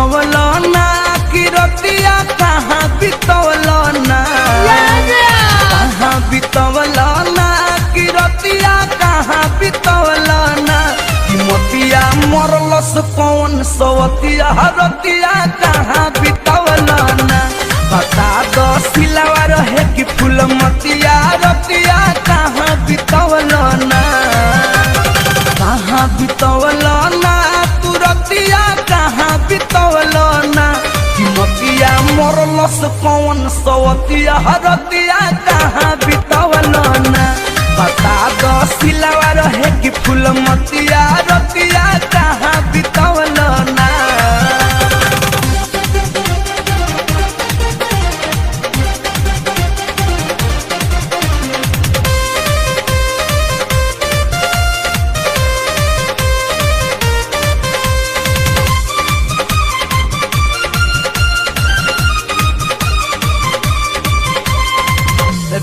बितवलो ना कि रतिया कहाँ बितवलो ना कहाँ बितवलो ना कि रतिया कहाँ बितवलो ना कि मोतिया मरलस कौन सवतिया रतिया कहाँ बितवलो ना बता दो सिलवा रहे कि फूल मतिया रतिया कहाँ बितवलो ना कहाँ बितवलो ना तू रतिया कहाँ बितवलो ना कि मोतिया मरलस कौन सवतिया रतिया कहाँ बितवलो ना बता दो सिलवा रहे कि फूल मतिया रतिया कहाँ बितवलो ना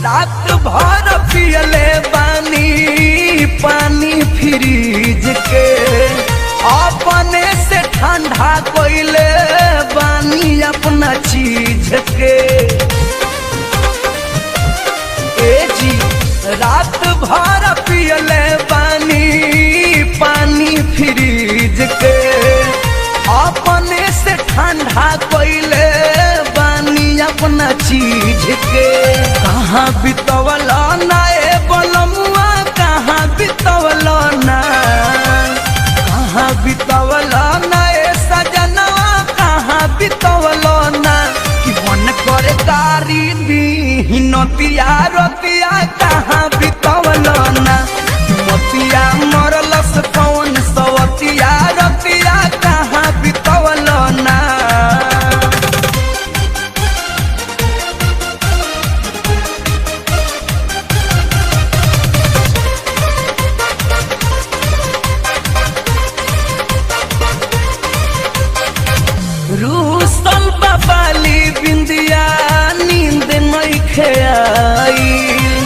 रात भर पियले बानी पानी फ्रिज के अपने से ठंडा कोइले बानी अपना चीज के ए जी रात भर पियले बानी पानी फ्रिज के अपने से ठंडा कोइले बानी अपना चीज के कहाँ बितवलो ना ए बलमुआ कहाँ बितवलो ना कहाँ बितवलो ना ए सजनवा कहाँ बितवलो ना कि मन करे कारी दी नतिया रतिया कहाँ बितवलो ना मोतिया मरलस कौन सवतिया रतिया कहाँ बितवलो ना रूसल बाबाली बिंदिया नींद नइखे आइल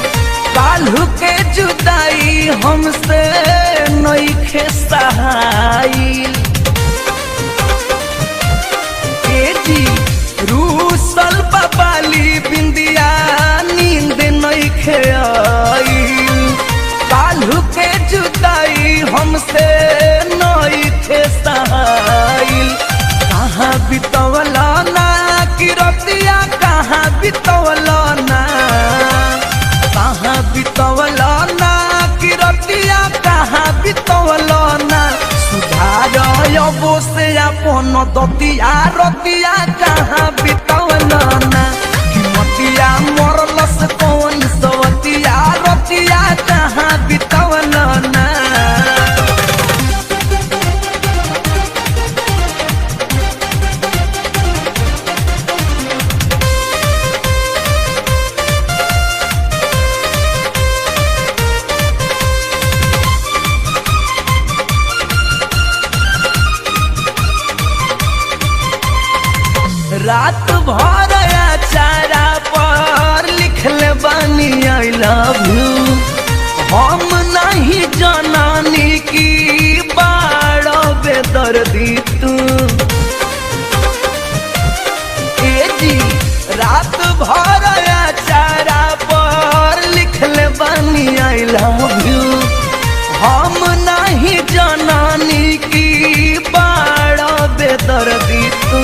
काल्हू के जुदाई हमसे नइखे सहाइल ए जी रूसल बाबाली बिंदिया नींद नइखे आइल काल्हू के जुदाई हमसे नइखे सहाइल कहाँ बितवलो ना कि रतिया कहाँ बितवलो ना कहाँ बितवलो ना कि रतिया कहाँ बितवलो ना सुधार अबो से अपन दतिया रतिया कहाँ बितवलो ना कि मतिया मरलस कौन सवतिया रतिया कहाँ बितवलो ना रात भर चारा पर लिखले बानी आई लव यू हम नहीं जनानी की बाड़ो बेदर्दी तू ए जी रात भर चारा पर लिखले बानी आई लव यू हम नहीं जनानी की बाड़ो बेदर्दी तू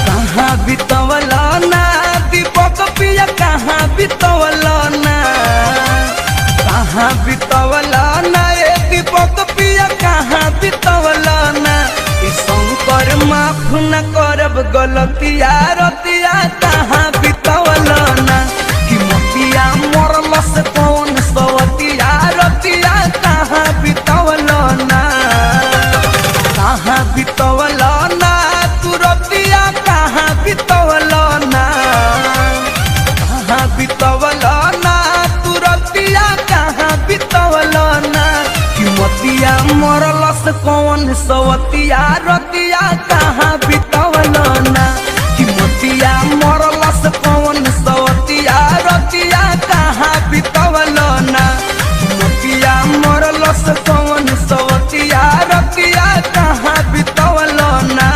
कहाँ बितवलो ना दीपक पिया कहाँ बितवलो ना कहाँ बितवलो ना ए दीपक पिया कहाँ बितवलो ना ई शंकर माफ न करब गलतिया रतिया कहाँ बितवलो ना कि मोतिया मरलस कौन सवतिया रतिया कहाँ बितवलो ना कहाँ बितवलो ना तू रतिया कहाँ बितवलो ना कहाँ बितवलो ना तू रतिया कहाँ बितवलो ना कि मोतिया मरलस कौन सवतिया रतिया कहाँ बितवलो ना कि मोतिया मरलस कौन सवतिया रतिया कहाँ बितवलो ना मोतिया मरलस कौन सवतिया रतिया कहाँ बितवलो ना।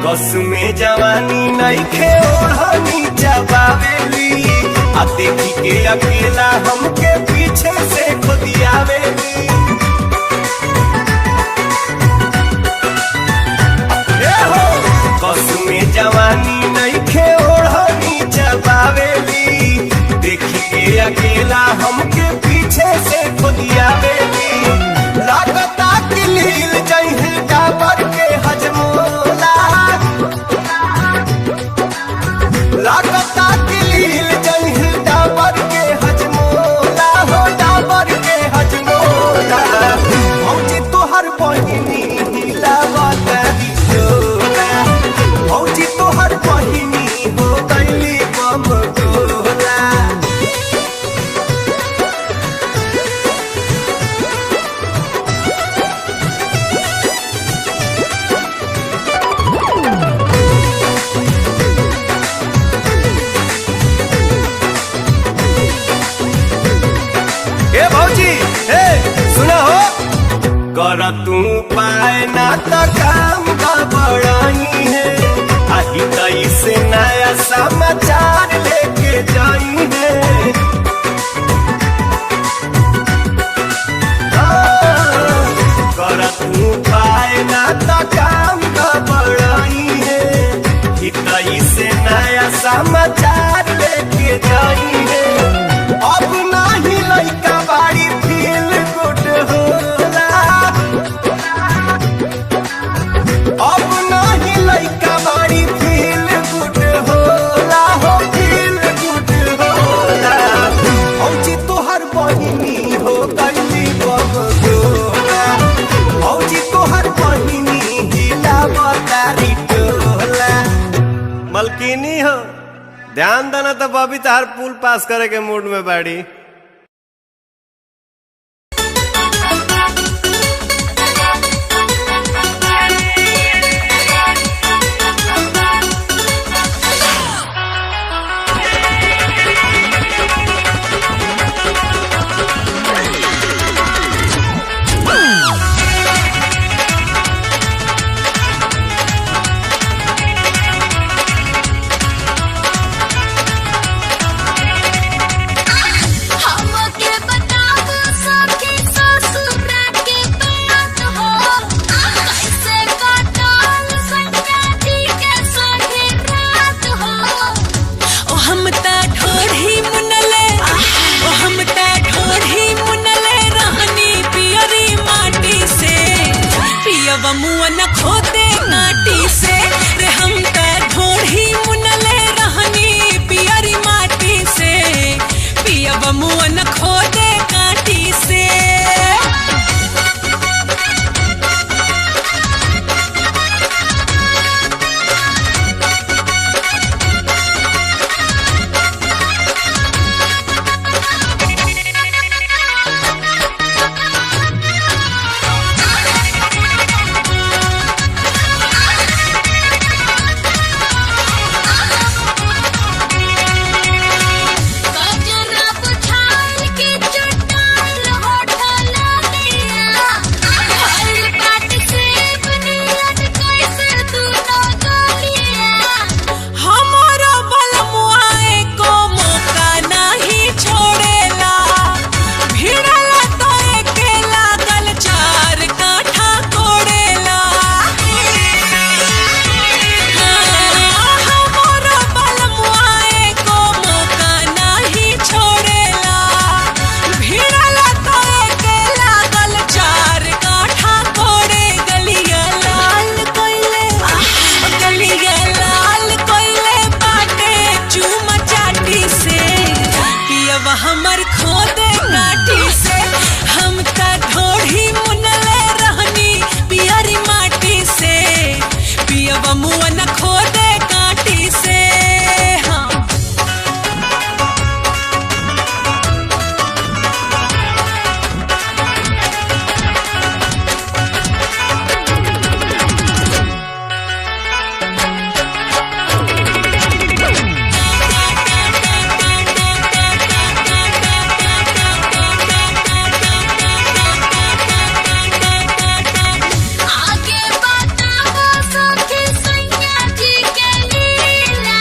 बस में जवानी नइखे ओढ़नी जबावेली आ देखी के अकेला हमके पीछे से खुदियावेली। बस में जवानी नइखे ओढ़नी जबावेली देखी के अकेला हमके पीछे से खुदियावेली। लागता कि लील जइहे डाबर के हजमोला, लागता कि लील जइहे डाबर के हजमोला हो डाबर के हजमोला। भौजी तोहर बहिनी हिलावता दियोला, भौजी तोहर बहिनी हो गइली बम गोला। ए भौजी ए सुना हो, कर तू पाए ना तो काम का बड़ाई है। आही यही से नया समाचार लेके जाई है। अब नाही लइका बाड़ी फील गुड होला, अब नाही लइका बाड़ी फील गुड होला हो, फील गुड होला। औजी तोहर बहिनी हो गईली बबगोला, औजी तोहर बहिनी हिला बतारी टोला। मलकिनी हो ध्यान देना तो बबी तार पुल पास करे के मूड में बाड़ी। मुअन खोदे काटी से रे हम त ढोढ़ी मुनले रहनी पियरी माटी से, पियब मुअन खोदे काटी से। हमर खोदे काटी से हम त ढोढ़ी मुनले रहनी पियरी माटी से, पियब मुअन खोदे काटी से। हाँ आगे बताओ सखी सैया जी के लीला।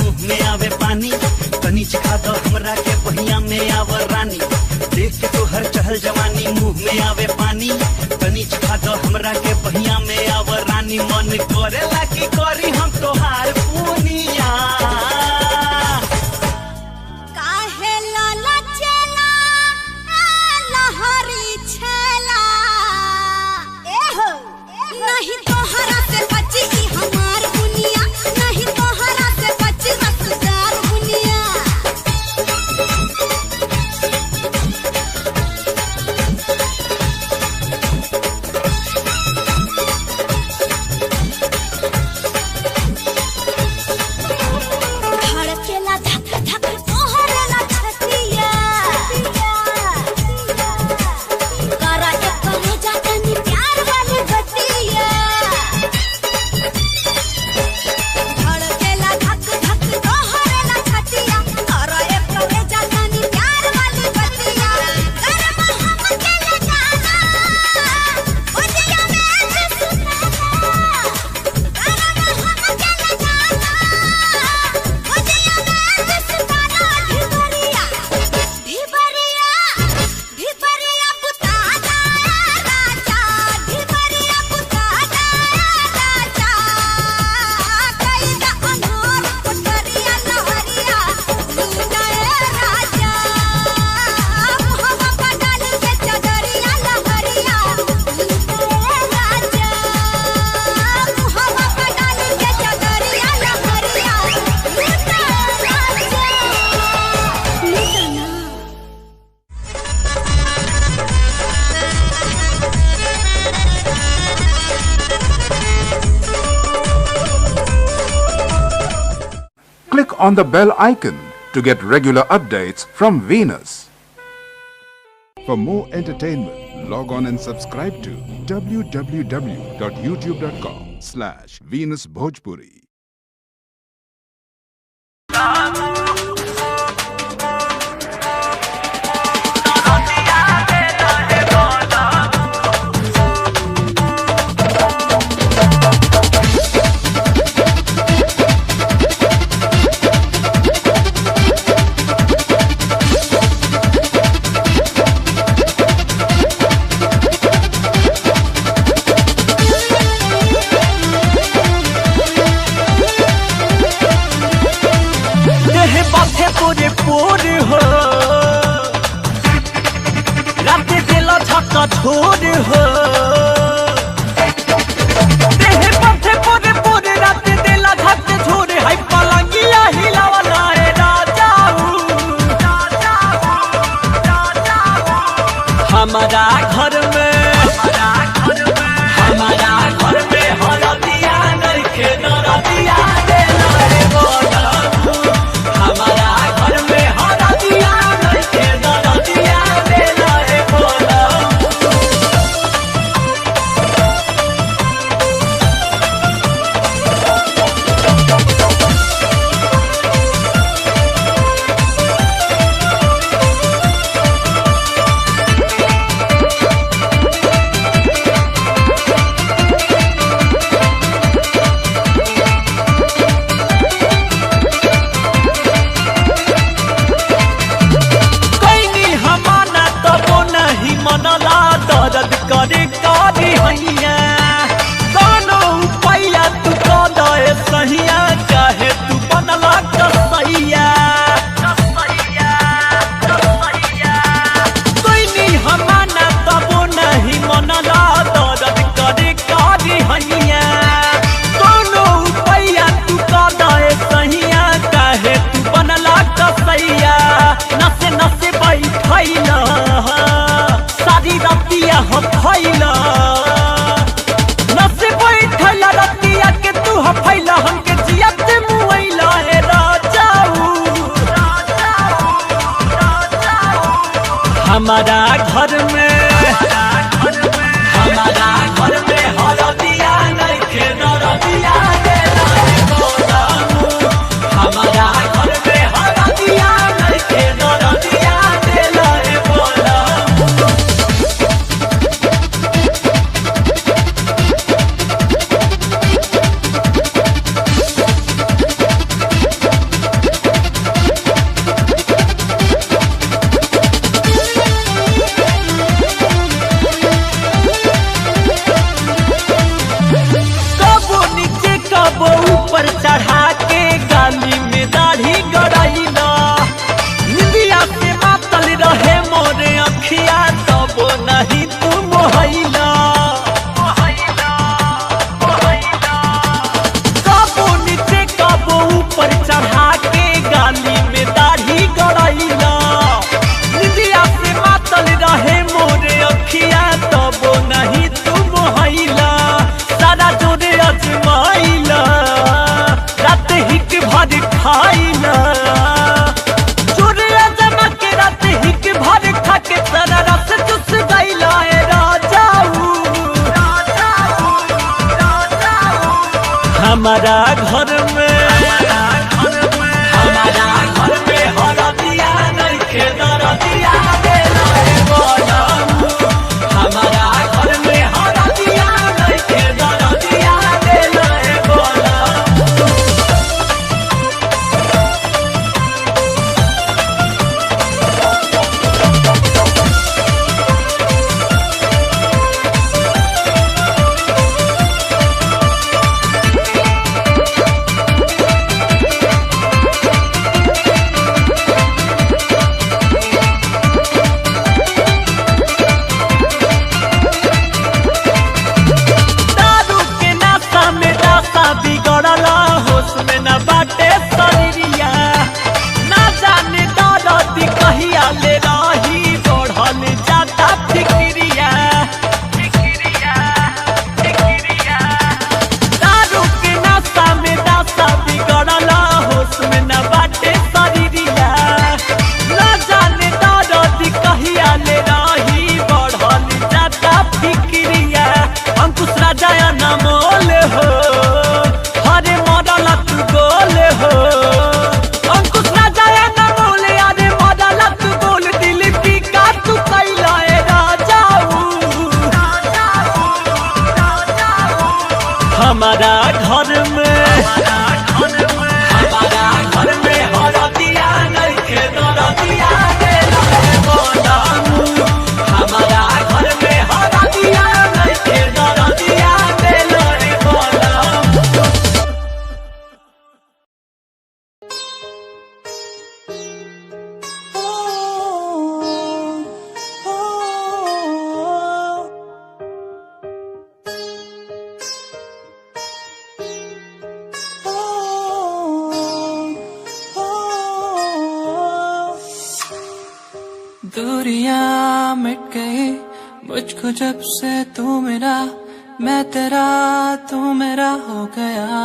मुंह में आवे पानी, तनी चिखा दो हमरा के पहिया में आवर रानी। देख के तो हर चहल जवानी मुंह में आवे पानी, तनी चिखा दो हमरा के पहिया में आवर रानी। मन करेला की करी हम तोहार पूनिया। काहे लाला चला लहरी छला एहो नहीं तोहरा से बची ई हमार दुनिया, नहीं तोहरा से बची रसदार दुनिया। धड़केला धक धक तोहरेला छतिया, करा एक कलेजा तनी प्यार वाली बतिया। धड़केला धक धक तोहरेला छतिया, करा एक कलेजा तनी प्यार वाली बतिया। गरम हम के लगाना बुझिया में सुनाना, गरम हम के लगाना बुझिया में सुनाना। ढिबरिया ढिबरिया बुता जाया राजा, ढिबरिया बुता जाया राजा। कैदा अनोर पटरिया लहरिया लूटाए राजा, मुहवा पर डाल के चदरिया लहरिया लूटाए राजा, मुहवा पर डाल के चदरिया लहरिया लूटाए राजा। लूटाना Click on the bell icon to get regular updates from Venus. For more entertainment, log on and subscribe to www.youtube.com/Venus Bhojpuri. देह बाथे पूरे पूरे हो, रात दिल झका छोड़ हो। देह बाथे पूरे पूरे, रात दिल झक छोड़। हाय पलंगिया हिलावला रे राजाऊ, हमारा घर में हरदिया नइखे नरदिया देला रे बोला। हमारा घर में हरदिया नइखे नरदिया देला रे बोला। कैनी हमाना तबो नहीं मनला, दर्द करे कारी हैया। कोनो उपाया तू कह दे सहिया, चाहे तू बनला कसैया। कैनी हमाना तबो नहीं मनला, दर्द करे कारी हैया। कोनो उपाया तू कह दे सहिया, चाहे तू बनला कसैया। नसे नसे बैठैला सारी रतिया हफैला, नसे बैठैला रतिया के तू हफैला। हमके जियत मुआइला हे राजाऊ। हमारा घर में हरदिया नइखे नरदिया देला रे बोला। हमारा घर में हरदिया नइखे नरदिया देला रे बोला। दूरियां मिट गई मुझको जब से तू मेरा, मैं तेरा तू मेरा हो गया।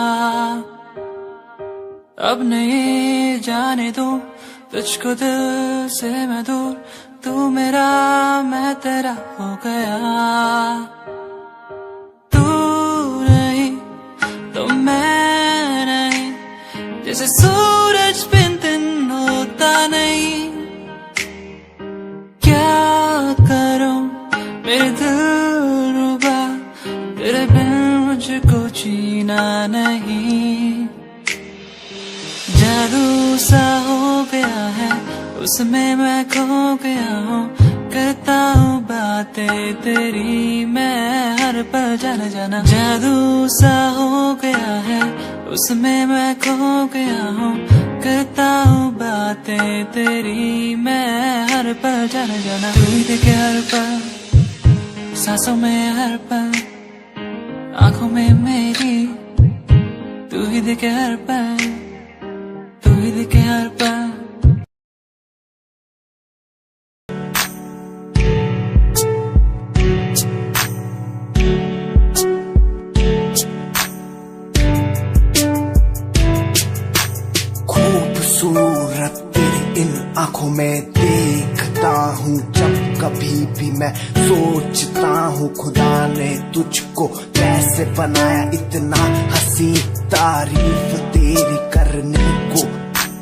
अब नहीं जाने दूं तुझको दिल से मैं दूर, तू मेरा मैं तेरा हो गया। तू नहीं तो मैं नहीं, जैसे सूरज बिन दिन होता नहीं। क्या करूं मेरे दिल रुबा, तेरे बिन मुझको जीना नहीं। जादू सा हो गया है उसमें मैं खो गया हूँ, करता हूँ बातें तेरी मैं हर पल जाना जाना। जादू सा हो गया है उसमें मैं खो गया हूँ, करता हूँ बातें तेरी मैं हर पल जाना जाना। तू ही देखे हर पल सांसों में हर पल, आंखों में मेरी तू ही देखे हर पल, तू ही देखे हर पल। खूबसूरत तेरी इन आंखों में देखता हूँ जब कभी भी मैं सोचता हूँ खुदा ने तुझको कैसे बनाया इतना हंसी। तारीफ तेरी करने को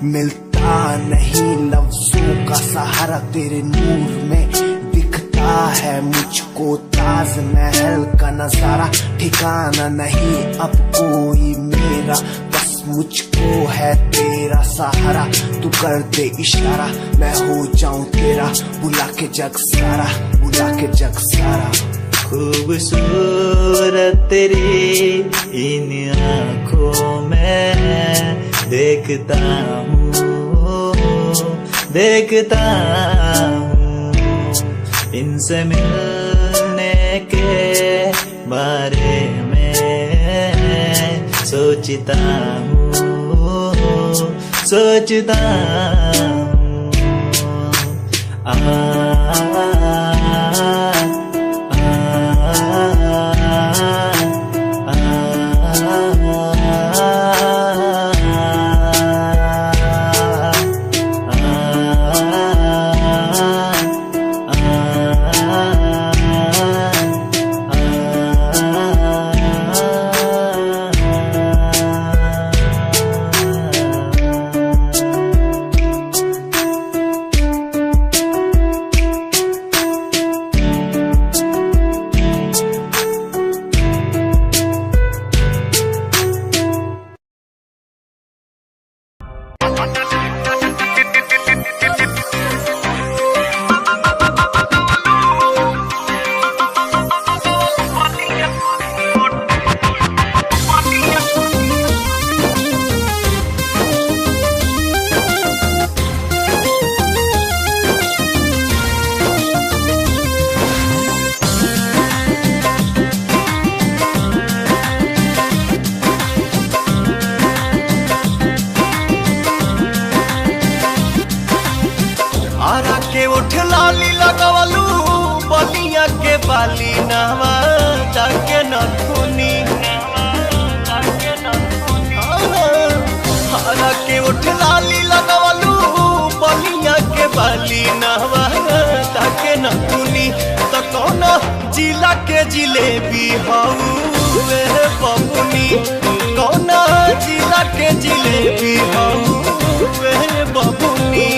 मिलता नहीं, लफ्जों का सहारा तेरे नूर में दिखता है मुझको। ताजमहल का नजारा ठिकाना नहीं अब कोई मेरा, बस मुझको है तेरा सहारा। तू कर दे इशारा मैं हो जाऊं तेरा, बुला के जग सारा, बुला के जग सारा। खूबसूरत तेरी इन आँखों में देखता हूँ, देखता हूँ। इनसे मिलने के बारे में सोचता हूँ, सोचता हूँ। बाली नवा जाके न खूनी हरा के उठ लाली लगवलू बलिया के बाली नवा जाके न खूनी तो कौन जिला के जिलेबी हाउ वे बबुनी कौन जिला के जिलेबी हाउ वे बबुनी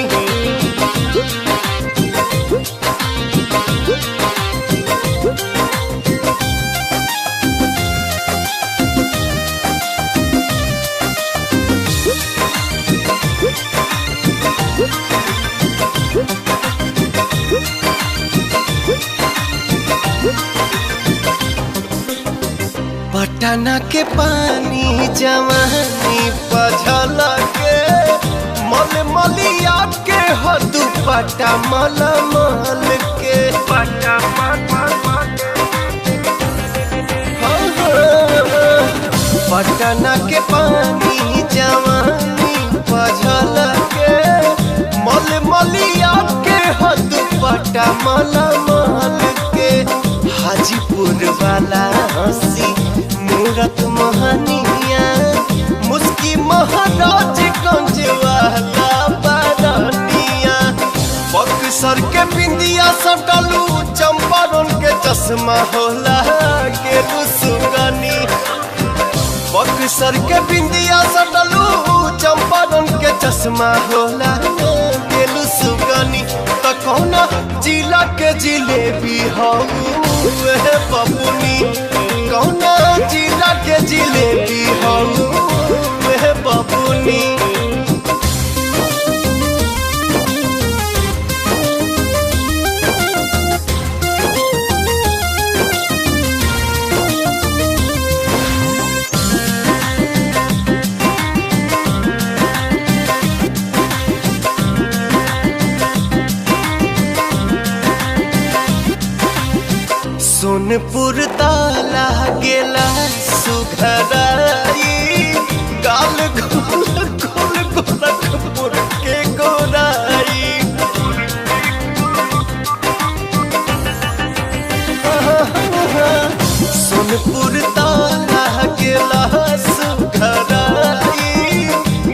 पटना के पानी जवानी पझल के मल मलिया के हो दुपट्टा मल मल के पट्टा पटना के पानी जवानी पझल के मल मलिया के हो दुपट्टा माला माल के हाजीपुर वाला हंसी मूरत मोहनिया मुस्की महाराज गंज वाला बारानिया बक्सर के बिंदिया सटलू चंपारण के चश्मा होला गेलू सुगनी बक्सर के बिंदिया सटलू चंपारण के चश्मा होला गेलू सुगनी त कौना जिला के जिलेबी हऊ बबुनी कौना जिला के जिलेबी हऊ बबुनी सोनपुर ताला गेला सुघराई गाल गोल गोल गोरखपुर के गोराई सोनपुर ताला गेला सुघराई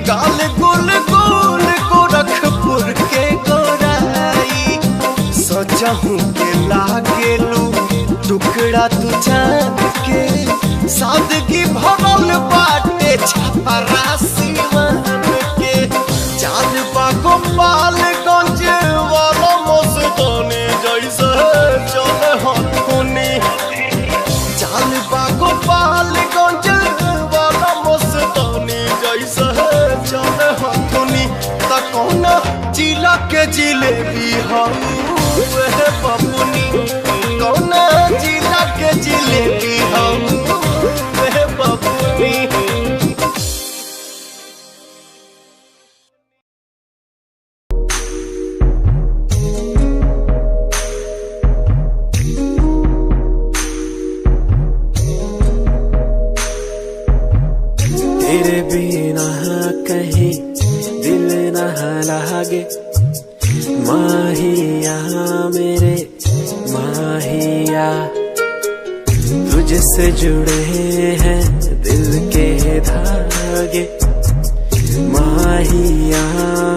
गाल गोल गोल गोरखपुर के गोराई सजहू के लागेलू टुकड़ा तू चांद के सादगी भरल बाटे छपरा सिवान के चांद बागो पालगंज वाला मस्तानी जैसे चले हथुनी चांद बागो पालगंज वाला मस्तानी जैसे चले हथुनी त कौना जिला के जिलेबी हऊ बबुनी कौना जिला के जिलेबी हऊ बबुनी तेरे बिना कहीं दिल न लागे माहिया मेरे माहिया तुझसे जुड़े हैं दिल के धागे माहिया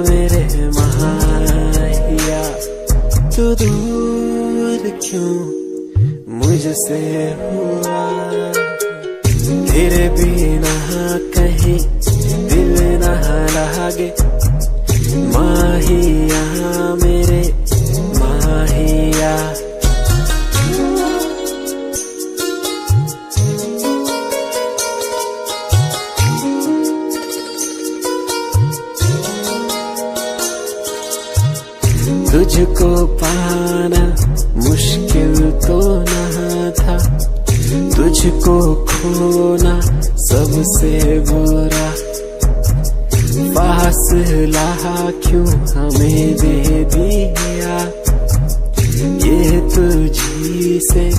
मेरे माहिया तू दूर क्यों मुझसे हुआ तेरे बिना कहीं दिल न लागे माहिया मेरे माहिया तुझको पाना मुश्किल तो न था तुझको खोना सबसे बुरा फासला क्यों हमें दे दिया ये तुझी से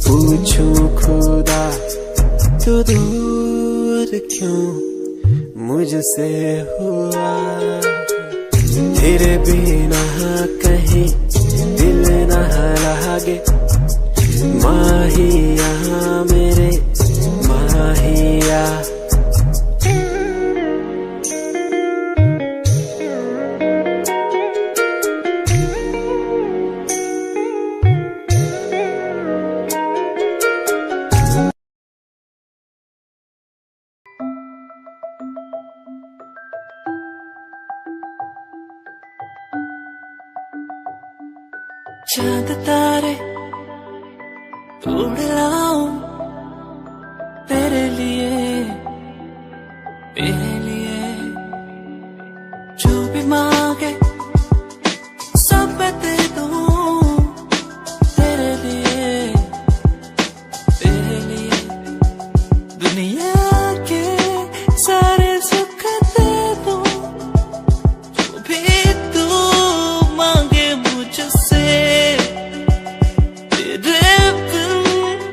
पूछूं खुदा तू दूर क्यों मुझसे हुआ तेरे बिना कहीं दिल न लागे माहिया मेरे माहिया चांद तारे तोड़ लाऊं तेरे लिए जो भी मांगे सब मैं दे दूं तेरे लिए दुनिया के सारे सुख दे दूं जो भी तू मांगे मुझसे तेरे बिन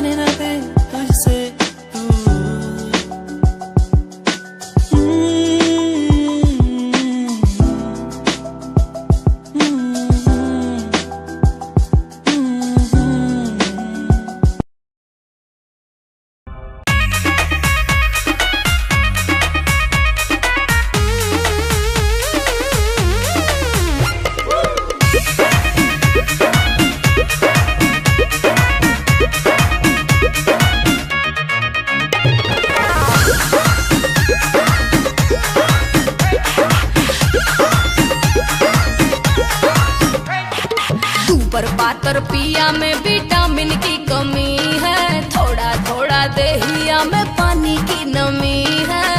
जाने न दे तुझसे पातर पिया में विटामिन की कमी है, थोड़ा थोड़ा देहिया में पानी की नमी है।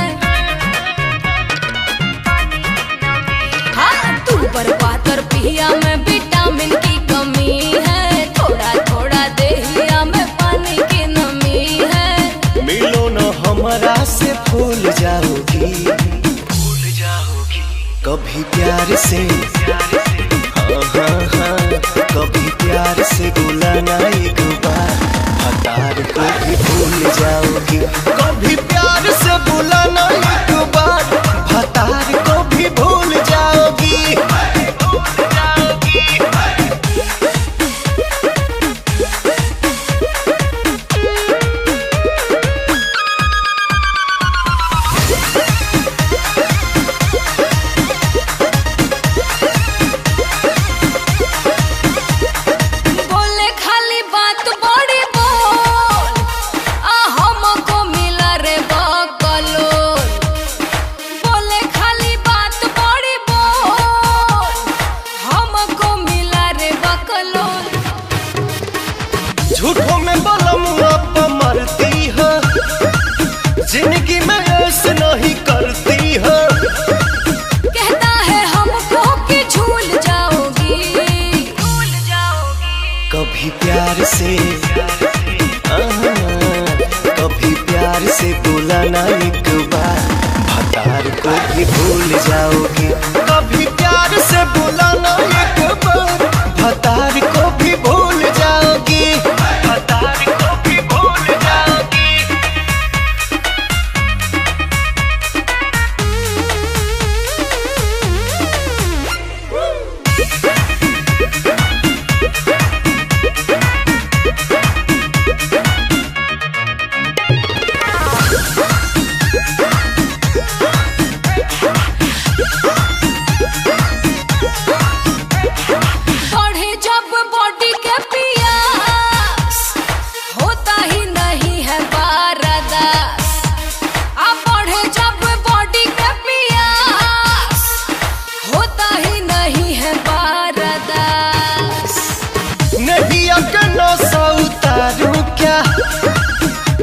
हाँ तू पर पातर पिया में विटामिन की कमी है, थोड़ा थोड़ा देहिया में पानी की नमी है। मिलो न हमरा से भूल जाओगी, कभी प्यार से कभी प्यार से बुलाना एक बार, हतार को भी भूल जाओगी। कभी प्यार से बुलाना एक बार, हतार को भी भूल जाओगी। झूठों में बलम आप मरती है, जिंदगी में ऐसे नहीं करती है। कहता है हमको कि झूल जाओगी, कभी प्यार से कभी प्यार से बुलाना एक बार, हतार को भी भूल जाओगी। कभी प्यार से बुलाना एक बार, हतार को भी भूल जाओगी।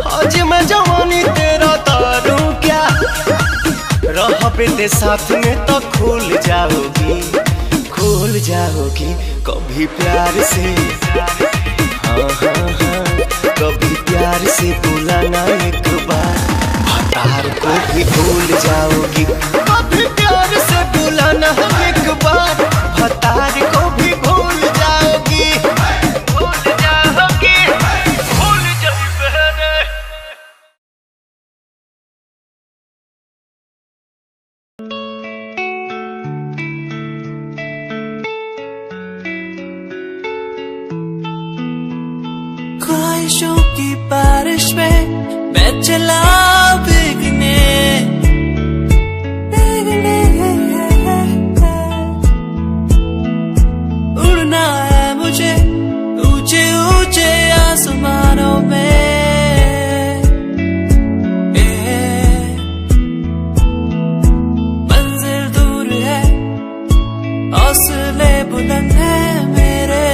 आज मैं जवानी तेरा तारूं क्या, रह बेटे साथ में तो खुल जाओगी, खुल जाओगी। कभी प्यार से कभी प्यार से बुलाना एक बार, हतार को भी भूल जाओगी। कभी प्यार से बुलाना एक बार, हतार को भी भूल जाओगी। ख्वाहिशों की बारिश में मैं चला भीगने, उड़ना है मुझे ऊंचे ऊंचे आसमानों में। मंजिल दूर है, हौसले बुलंद है मेरे।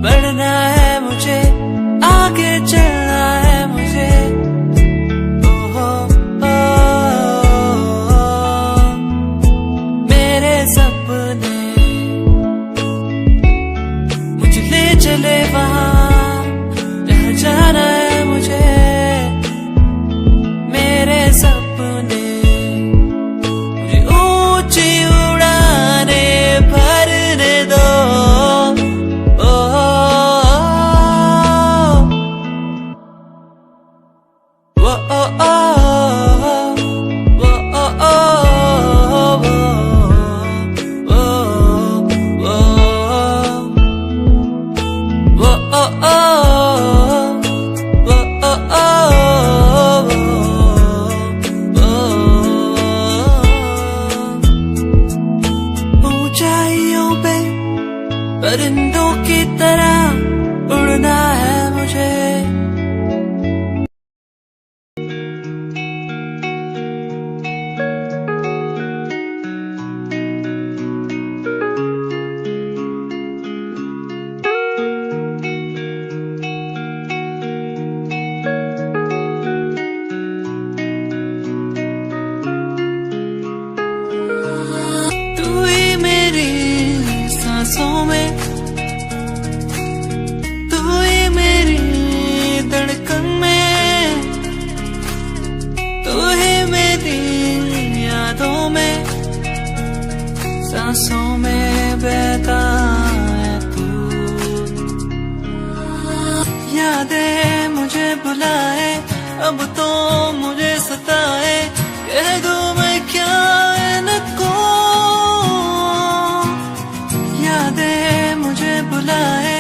बढ़ना है मुझे, आगे चलना है मुझे। मेरे सपने मुझे ले चले वहाँ जहाँ जाना है मुझे। मेरे सपने मुझे ऊंची उड़ाने भरने दो। परिंदों की तरह उड़ना है मुझे। तू ही मेरी सांसों में, तू ही मेरी धड़कन में, तू ही मेरी यादों में, सांसों में बहता है तू। यादें मुझे बुलाए, अब तो मुझे सताए, कह दो मैं क्या इनको। यादें मुझे बुलाए,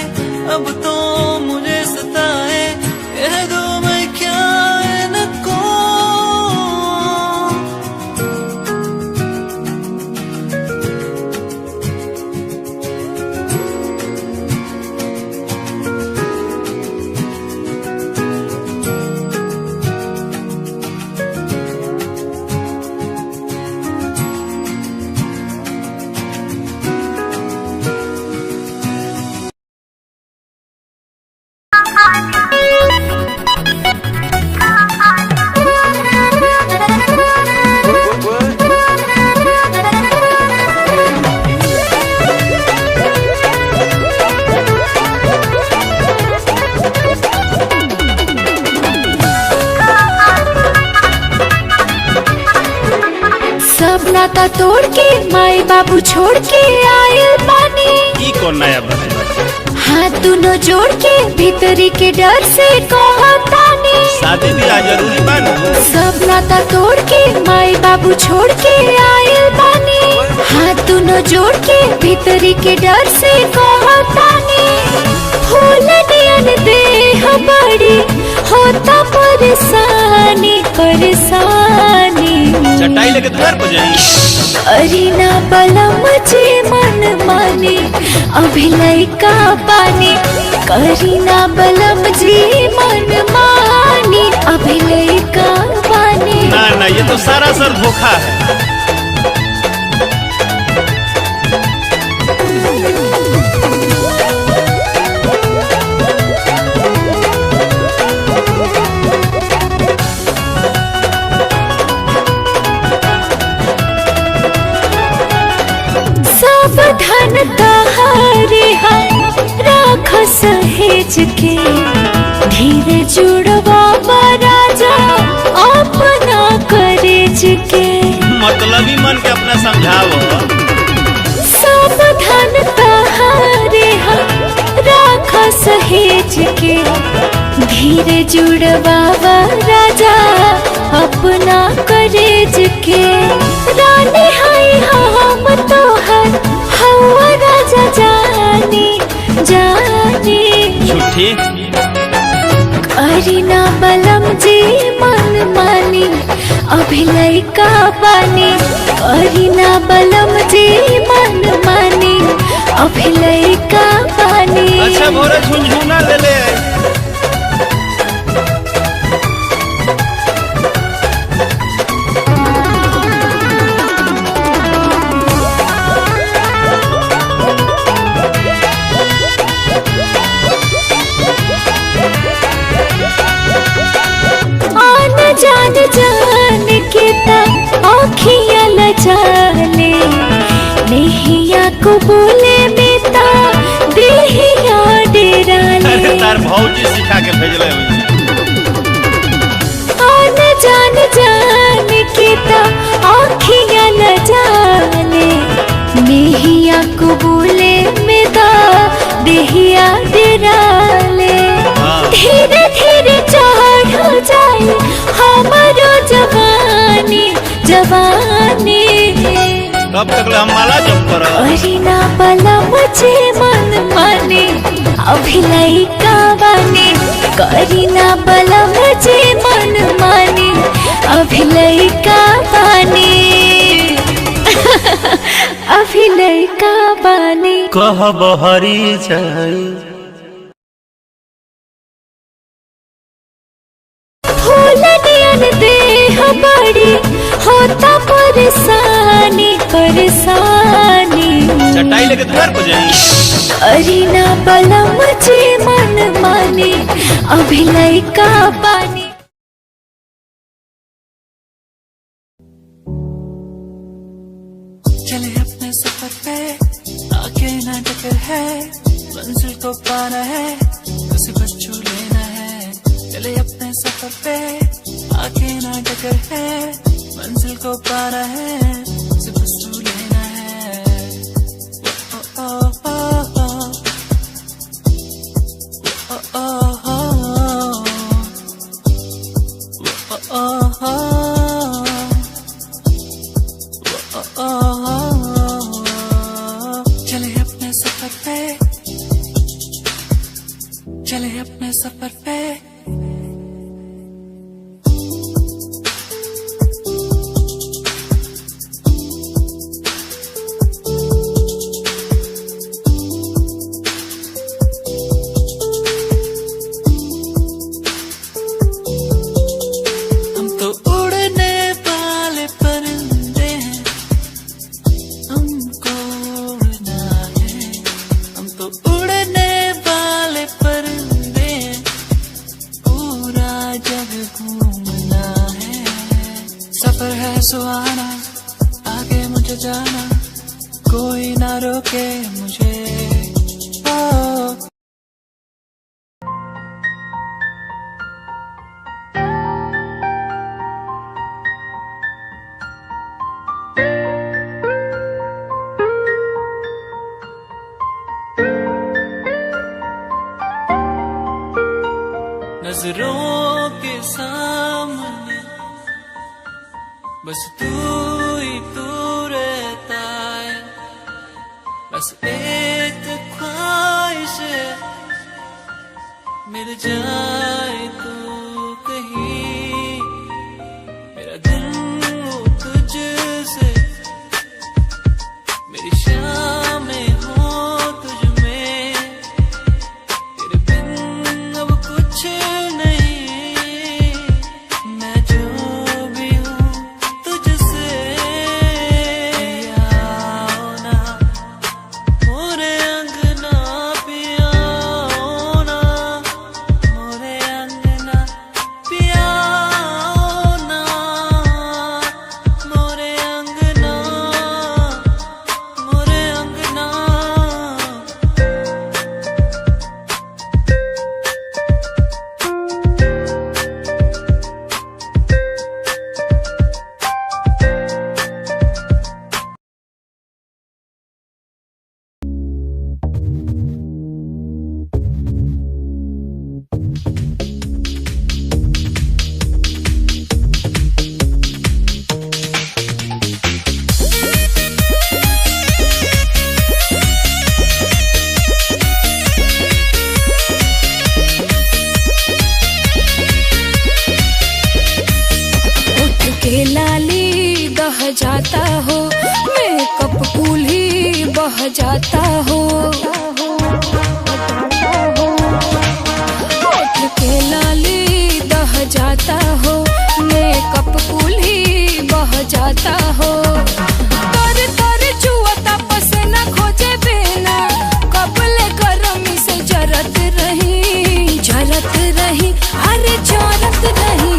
अब तो मुझे सताए, कह दो मैं क्या इनको। सब नाता तोड़ के माई बाबू छोड़ के आयल पानी। ई कौन नया बने? हाथ दोनों जोड़ के भीतरी के डर से कहतानी। शादी ब्याह जरूरी बानी। सब नाता तोड़ के माई बाबू छोड़ के आयल पानी। हाथ दोनों जोड़ के भीतरी के डर से कहतानी। फूल नियन देह बड़ी होता परेशानी परेशानी। चटाई लेके द्वार पर जाई। अरीना बलम जे मन माने अभी लइका पानी। करीना बलम जी मन मानी अभी लइका पानी। ना ना ये तो सारा सर धोखा है। सावधान तहारे राख सहेज के। धीरे जुड़वा राजा अपना करेज के। मतलबी मन के अपना समझाओ। सावधान तहारे राख सहेज के। धीरे जुड़वा राजा अपना करेज के। रानी हाय हम तोहर हवा राजा जानी जानी। झूठी करीना बलम जी मन मानी अभी लइका पानी। करीना बलम जी मन मानी अभी लइका पानी। अच्छा भोरे झुनझुना ले ले। जान जान के ता आँखियाँ लजाले। नेहिया को बोले बेटा देहिया डेराले। अरे तार भौजी सिखा के भेजले हुई। आन जान जान के ता आँखियाँ लजाले। नेहिया को बोले बेटा देहिया डेराले। धीरे धीरे चढ़ जाए हमारो जवानी जवानी। कब तक हम माला जप कर। करीना बलम जे मन माने अभी लइका बानी। करीना बलम जे मन माने अभी लइका बानी। अभी लड़का बानी कह बहरी जाई फूलनियन देह बड़ी होता परेशानी परेशानी चटाई लेके तो घर को जाएंगे। अरीना बलम जे मन माने अभी लड़का बानी। चले अपने सफर पे आगे ना टक्कर है मंजिल को पाना है उसे बच्चों लेना है। चले अपने सफर पे आगे ना टक्कर है मंजिल को पाना है उसे बच्चों लेना है। ओ ओ ओ ओ ओ ओ ओ चले अपने सफर पे चले अपने सफर पे हम तो उड़ने वाले परिंदे हैं हमको उड़ना है। हम तो उड़ने वाले परिंदे हैं पूरा जग घूमना है। सफर है सुहाना आगे मुझे जाना कोई ना रोके मुझे। ओ नजरों के सामने बस तू ही तू रहता है। बस एक ख्वाहिश है मिल जाए तू कहीं मेरा दिल हो तुझसे मेरी शामें हो तुझ में तेरे बिन अब कुछ नहीं मैं जो भी हूँ तुझसे। पियाओ ना मोरे अंगना पियाओ ना मोरे अंगना पियाओ ना मोरे अंगना मोरे अंगना। उठ के लाली बह जाता हो मेकअप कूल ही बह जाता हो। उठ के लाली बह जाता हो मेकअप कूल ही बह जाता हो। तर तर जुआता पसीना खोजे बिना कपले गरमी से जरत रही अरे जरत रही।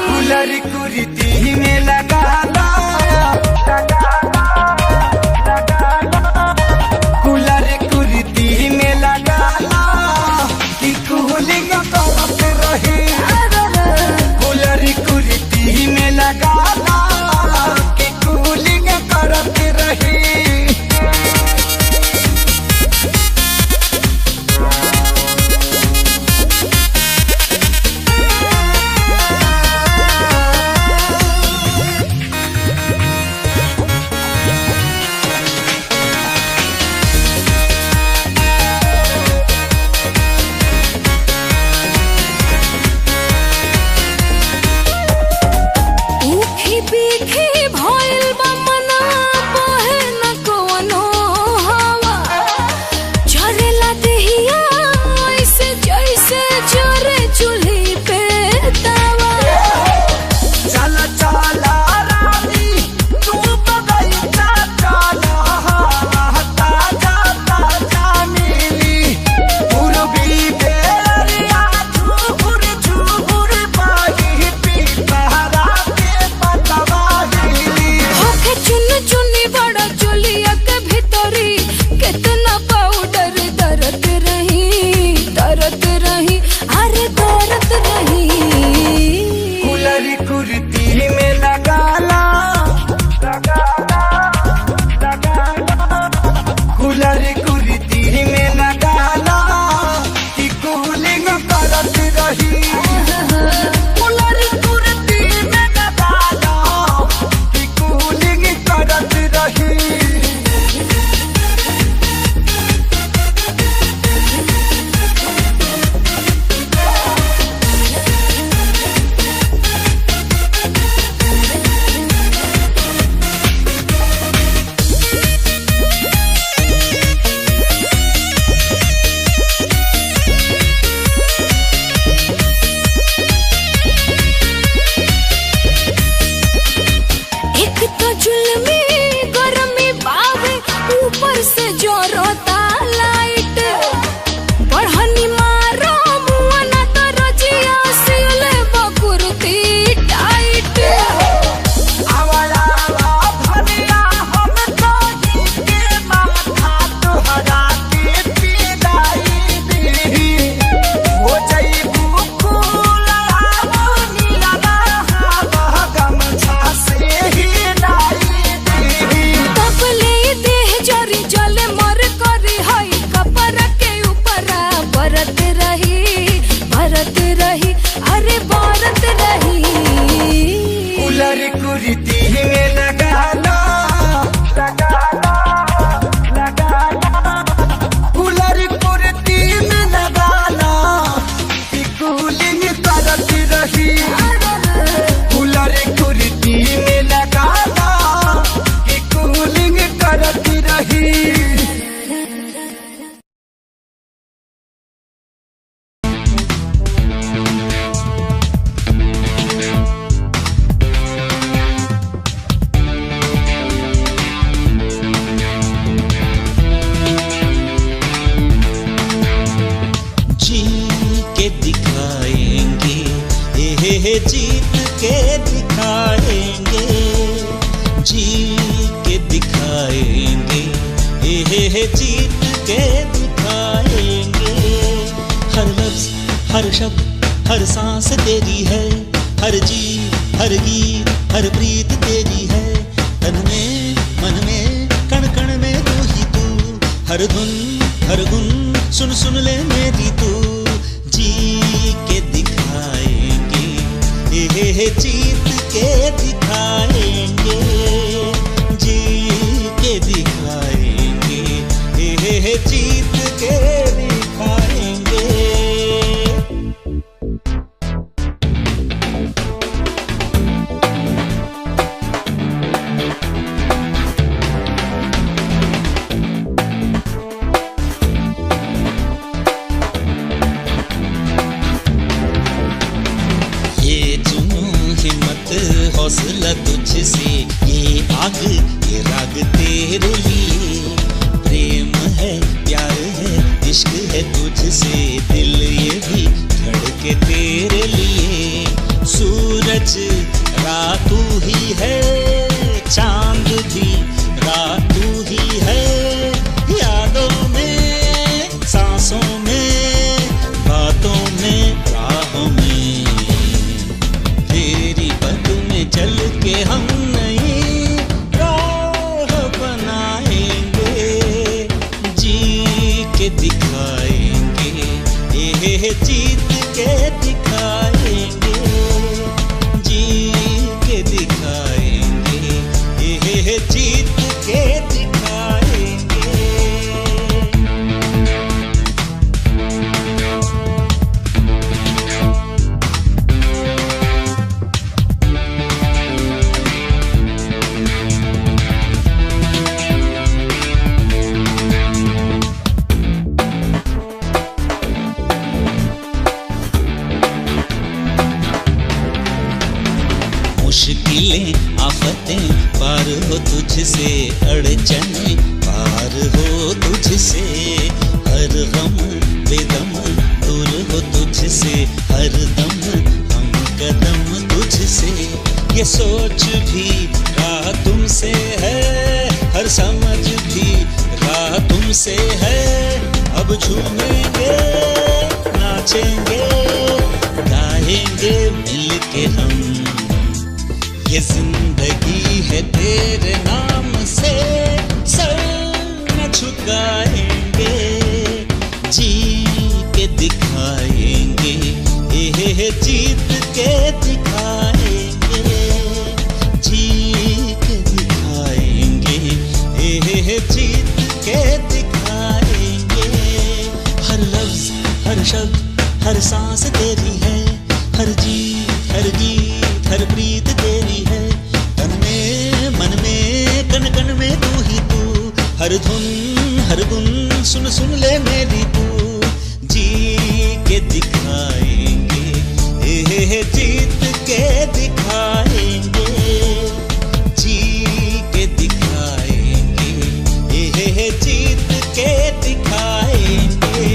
कूलर कुर्ती में लगा ला कूलर कुर्ती में लगा ला कि कूलिंग करत रही। कूलर कुर्ती में लगा ला कि कूलिंग करत रही। रही अरे बारत रही उलर कुर्ती में लगाना उलर कुर्ती में लगाना कि कूलिंग करती रही उलर कुर्ती में लगाना कि कूलिंग करती रही जीत के दिखाएंगे जीत के दिखाएंगे जीत के दिखाएंगे हर लफ्ज हर शब्द हर सांस तेरी है हर जी हर गीत हर प्रीत तेरी है तन में मन में कण कण में तू ही तू हर धुन हर गुन सुन सुन ले मेरी तू जी के दिखाएंगे जीत के दिखाएंगे जीत के दिखाएंगे जीत के दिखाएंगे हौसला तुझसे ये आग ये राग तेरे लिए प्रेम है प्यार है इश्क है तुझसे दिल ये भी धड़के तेरे लिए सूरज रात तू ही है चांद भी रात तू ही है यादों में सांसों में बातों में राहों में चल के हम नई राह बनाएंगे जी के दिखाएंगे जीत के दिखाएंगे जी के दिखाएंगे जीत के दिखाएंगे मुश्किलें आफतें पार हो तुझसे अड़चनें पार हो तुझसे हर गम बेदम दूर हो तुझसे हर दम हम कदम तुझसे ये सोच भी राह तुमसे है हर समझ भी राह तुमसे है अब झूमेंगे नाचेंगे गाएंगे मिलके हम ये जिंदगी है तेरे नाम से सर न झुकाएंगे जी के दिखाएंगे जीत के दिखाएंगे जी के दिखाएंगे जीत के दिखाएंगे हर लफ्ज हर शब्द हर सांस तेरी है हर जी हर गीत हर प्रीत तेरी है तन में मन में कण कण में तू ही तू हर धुन हर गुन सुन सुन ले मेरी तू जी के दिखाएंगे जीत के दिखाएंगे जी के दिखाएंगे जीत के दिखाएंगे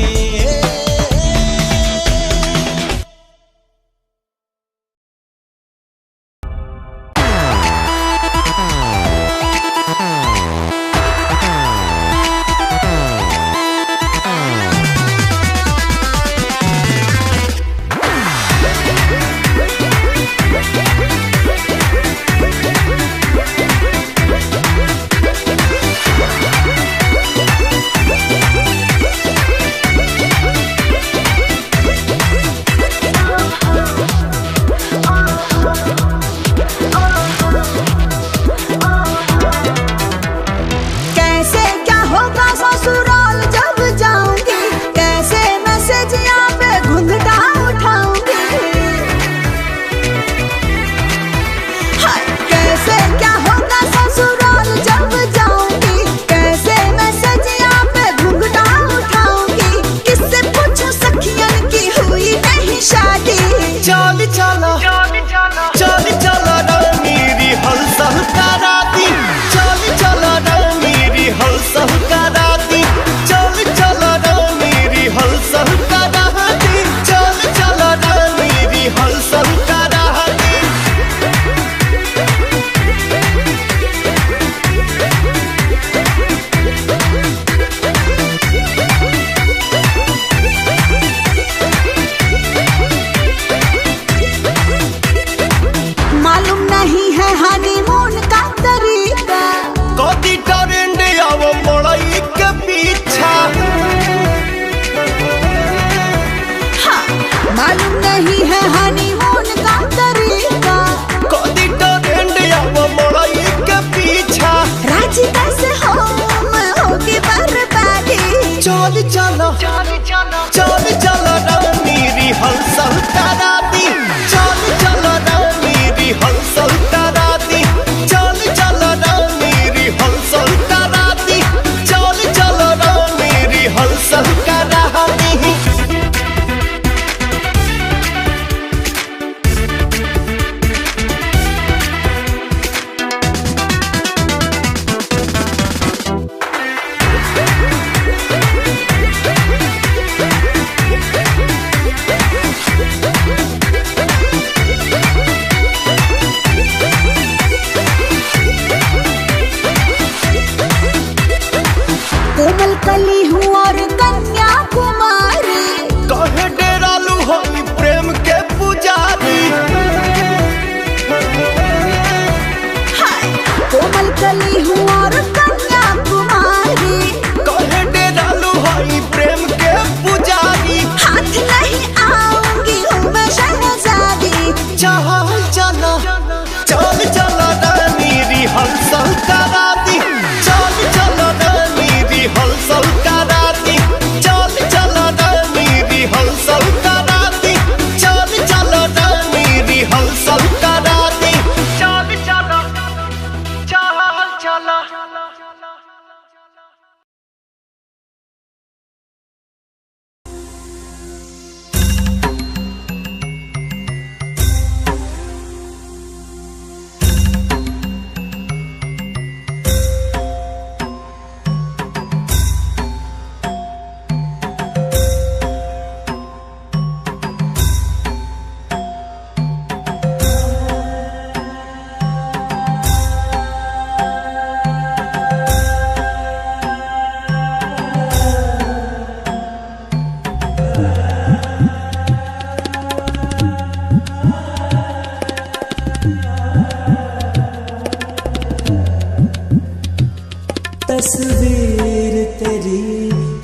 तस्वीर तेरी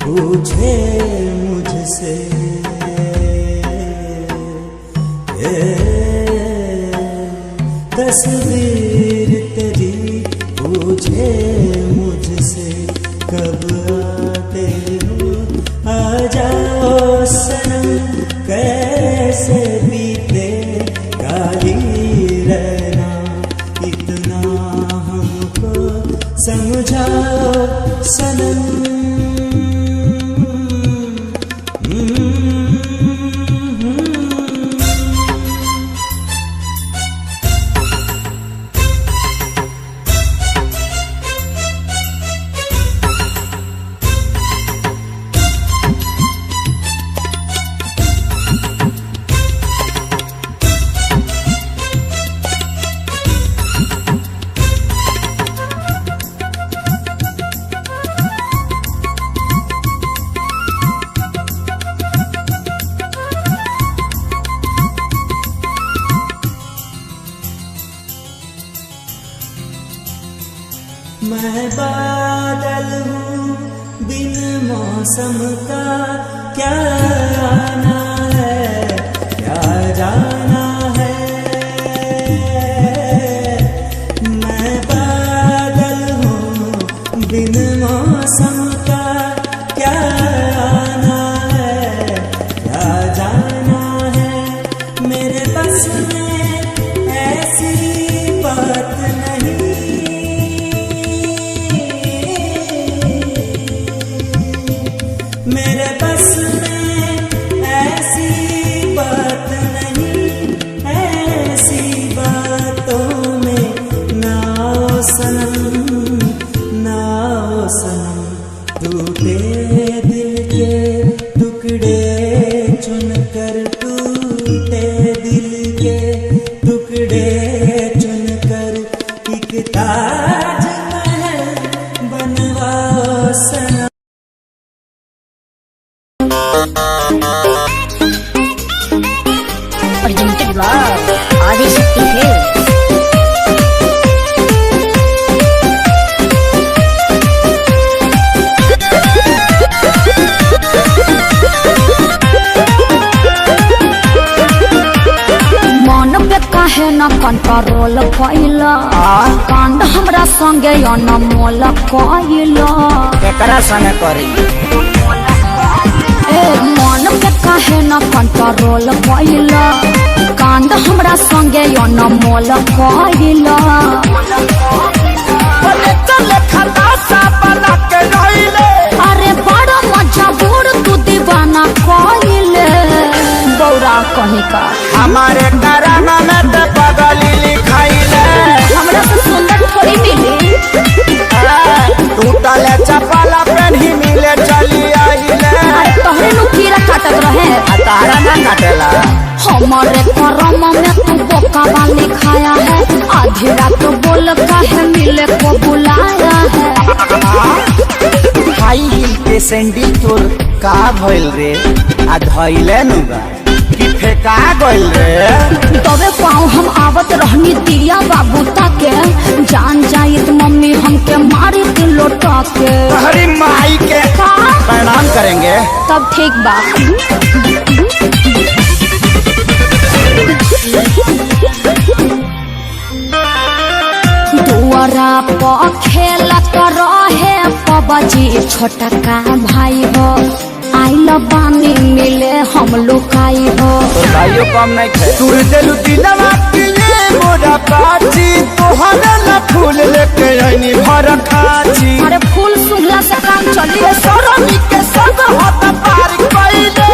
पूछे मुझसे तस्वीर तेरी पूछे मुझसे कब आते हो आ जाओ सनम कैसे बीते काली रहना इतना हमको समझाओ सनम मैं बादल हूँ बिन मौसम का क्या आना है क्या जाना है मैं बादल हूँ बिन मौसम का क्या आना है क्या जाना है मेरे बस में ऐसी बात नहीं मेरे बस में ऐसी बात नहीं ऐसी बातों में नाओ सनम टूटे दिल के टुकड़े चुनकर टूटे दिल के टुकड़े चुनकर एक ताजमहल बनवाओ सनम Presented by Adishakti Films. मन पे काहे न कंट्रोल कइला कांड हमरा संगे अनमोल कइला एकरा संगे करी मन पे काहे न कंट्रोल कइला कांड हमरा संगे अनमोल कइला अरे बड़ा मजबूर तू दीवाना कइले बौरा कहीं का हमारे कराना में ते पगली लिखाइले हमरा से सुंदर थोड़ी मिली टूटले चपला पेन्ही मिले चली आइले तोहरे नु कीड़ा काटत रहे तारा ना काटेला हमारे करम में तू बोका वाली खाया है आधी रात बोल काहे मिले को बुलाया है हाई हिल के सैंडल तोर का भइल रे आ धइले नुगा कि फेका गइल रे तबे पाँव हम आवत रहनी दिया बाबू ताके जान जाइत मम्मी हमके मारी दिन लोटा के हरी माई के प्रणाम करेंगे तब ठीक बा दुआरा पर खेलत रहे पबजी छोटा का भाई हो आइल बानी मिले हम लुकाई हो भाइयों कम नहीं खे तू दिल दिलवा के मोरा पाची तोहरा ला फूल लेके आईनी भर खाची अरे फूल सुंघला से काम चली सरमी के संग हाथ पार कइले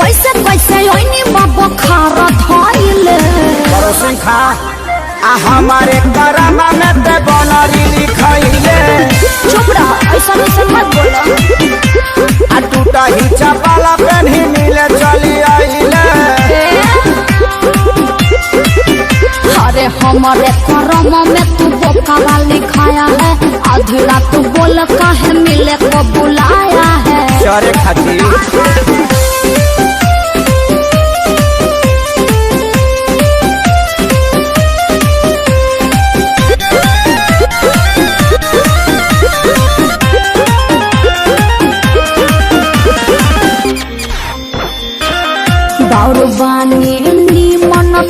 कैसे कैसे आईनी बाबा खारा धइले करो सिंखा आ हमारे करामा में ते बनरी लिखाइले चुप रह ऐसा मत बोलो आ टूटा ही चपला पेन्ही मिले चली आइले अरे हमारे करम में तू बोका वाली खाया है आधी रात बोल काहे मिले को बुलाया है चरे खातिर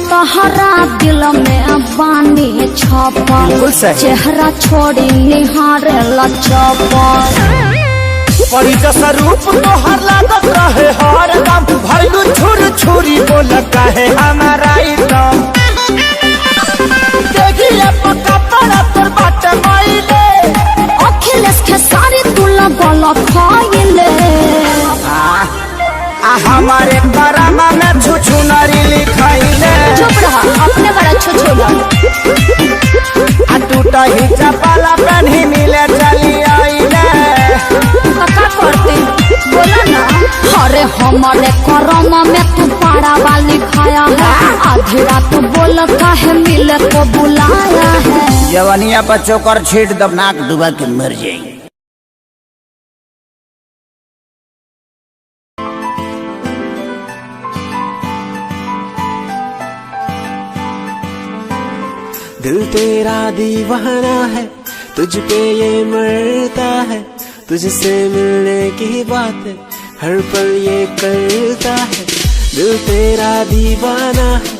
तहरा दिल में बानी छपल चेहरा छोड़ी निहारे लचपल परी जैसा रूप तोहर लागत रहे हर दम भइलू छुर छुरी बोल कहे हमारा एकदम देखिए पक्का पड़ा तोर बाटे माइले अखिलेश के सारी तुला बोल खाइले हमारे बरामा में छुछु नारी लिखाइले चुप रहा अपने बड़ा छुछुला टूटा ही चपाला पहनी मिले चली आइले का करते बोला ना अरे हमारे करम में तू पारा वाली खाया है आधी रात बोल काहे मिले को बुलाया है जवानिया पर चोकर छीट दब नाक डुबा के मर जाएगी। दिल तेरा दीवाना है तुझ पे ये मरता है तुझसे मिलने की बात हर पल ये करता है दिल तेरा दीवाना है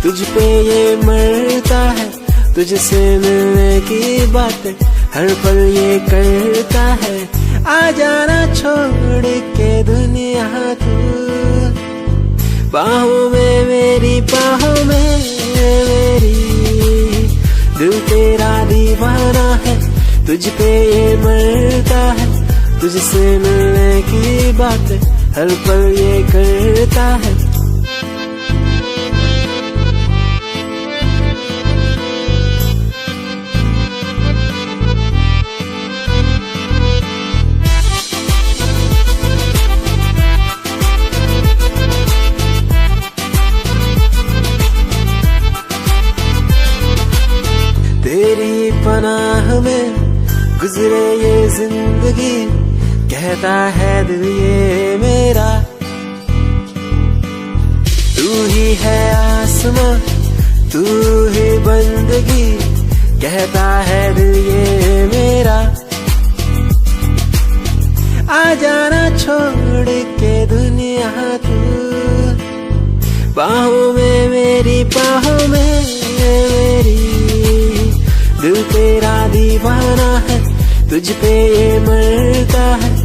तुझ पे ये मरता है तुझसे मिलने की बात हर पल ये करता है आ जाना छोड़ के दुनिया तू बाहों में मेरी बाहों में मेरी दिल तेरा दीवाना है तुझ पे ये मरता है तुझसे मिलने की बात हर पल ये करता है तेरी पनाह में गुजरे ये जिंदगी कहता है दिल ये मेरा तू ही है आसमां तू ही बंदगी कहता है दिल ये मेरा आ जाना छोड़ के दुनिया तू बाहों में मेरी बाहों में मेरी दिल तेरा दीवाना है तुझ पे ये मरता है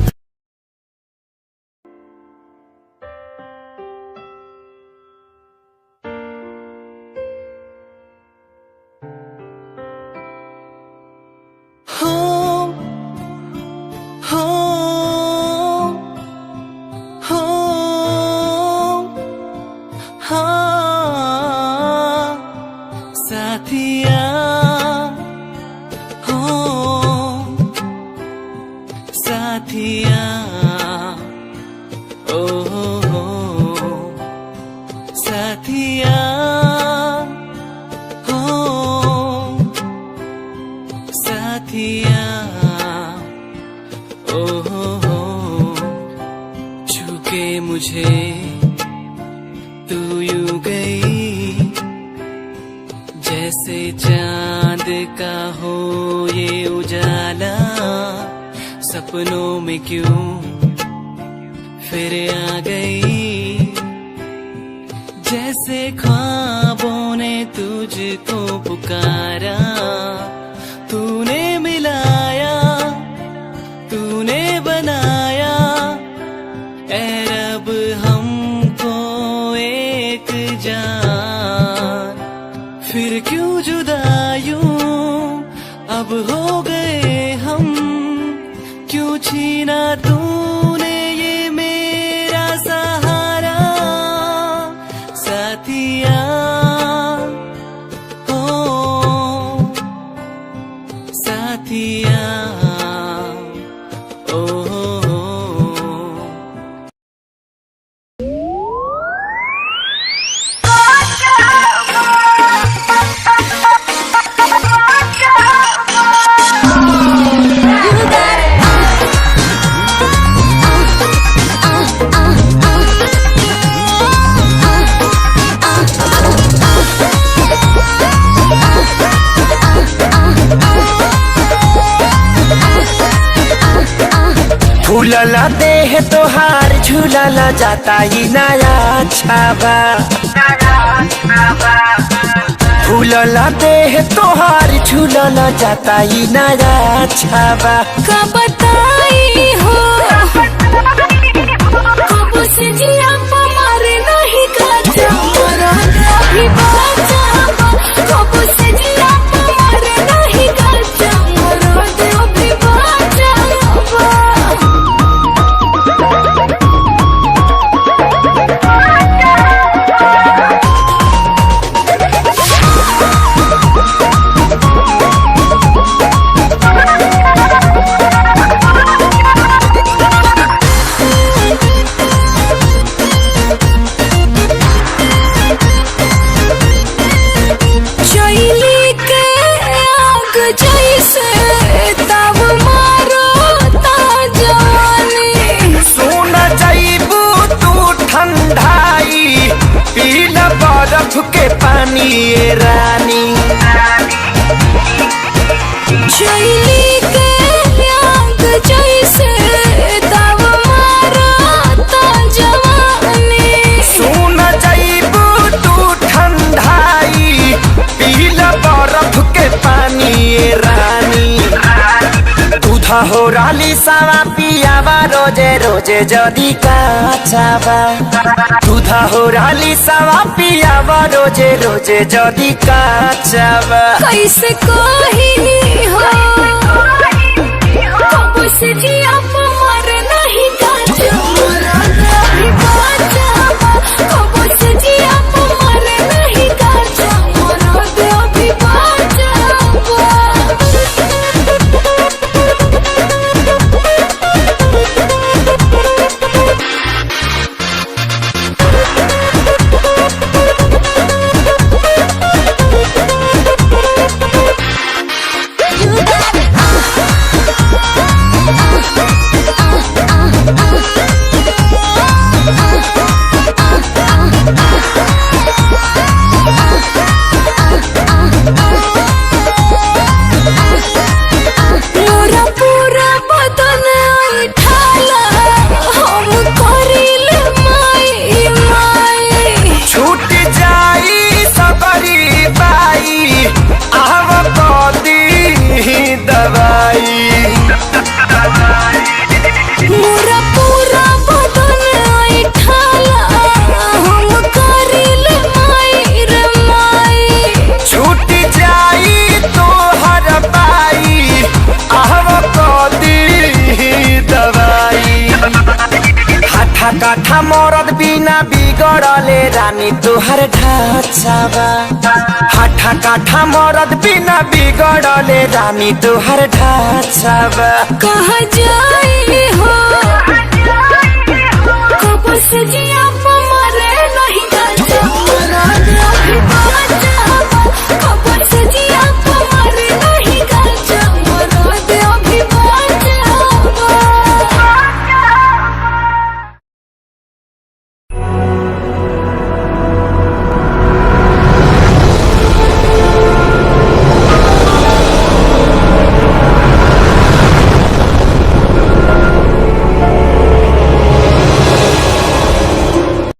मुझे तू यूं गई जैसे चांद का हो ये उजाला सपनों में क्यों फिर आ गई जैसे ख्वाबों ने तुझको पुकारा तूने मिलाया तूने बनाया ऐ रब हमको एक जान फिर क्यों जुदा यूं अब हो गए हम क्यों छीना तूने ये मेरा सहारा साथिया हो साथिया झूलला देह तोहार झूलला जाता ही नया छाबा फूलल देह तोहार झूलल जाता ई नया छावा का बताई हो कब से जिया मारे नहीं गाजा अभी बाजा कब से जिया मारे नहीं गाजा अभी बाजा चैली के आग जैसे तब मारो ता जवानी सुन जाइबू तू ठंडाई पील बर्फ के पानी ए रानी चैली के आग जैसे तब मारो ता जवानी सुन जाइबू तू ठंडाई पील बर्फ के पानी ए रानी दूधा हो राली सावा पियावा रोजे रोजे जदी काचावा दूधा हो राली सावा पियावा रोजे रोजे जदी काचावा कैसे कही हो कब से जिया मारे नहीं गाजा अभी बाजा कब से जिया मारे नहीं गाजा अभी बाजा मोरा पूरा बदन उठाला हम करिल माई माई छूट जाई सबरी बाई आव कदी दवाई मोरा पूरा बदन उठाला हम करिल माई रे माई छूट जाई तोहर बाई आव कदी दवाई हाथा काठा मरद बिना बिगड़ले रानी तोहर ढाचावा हाथा काठा मरद बिना बिगड़ले रानी तोहर ढाचावा कहाँ जाई हो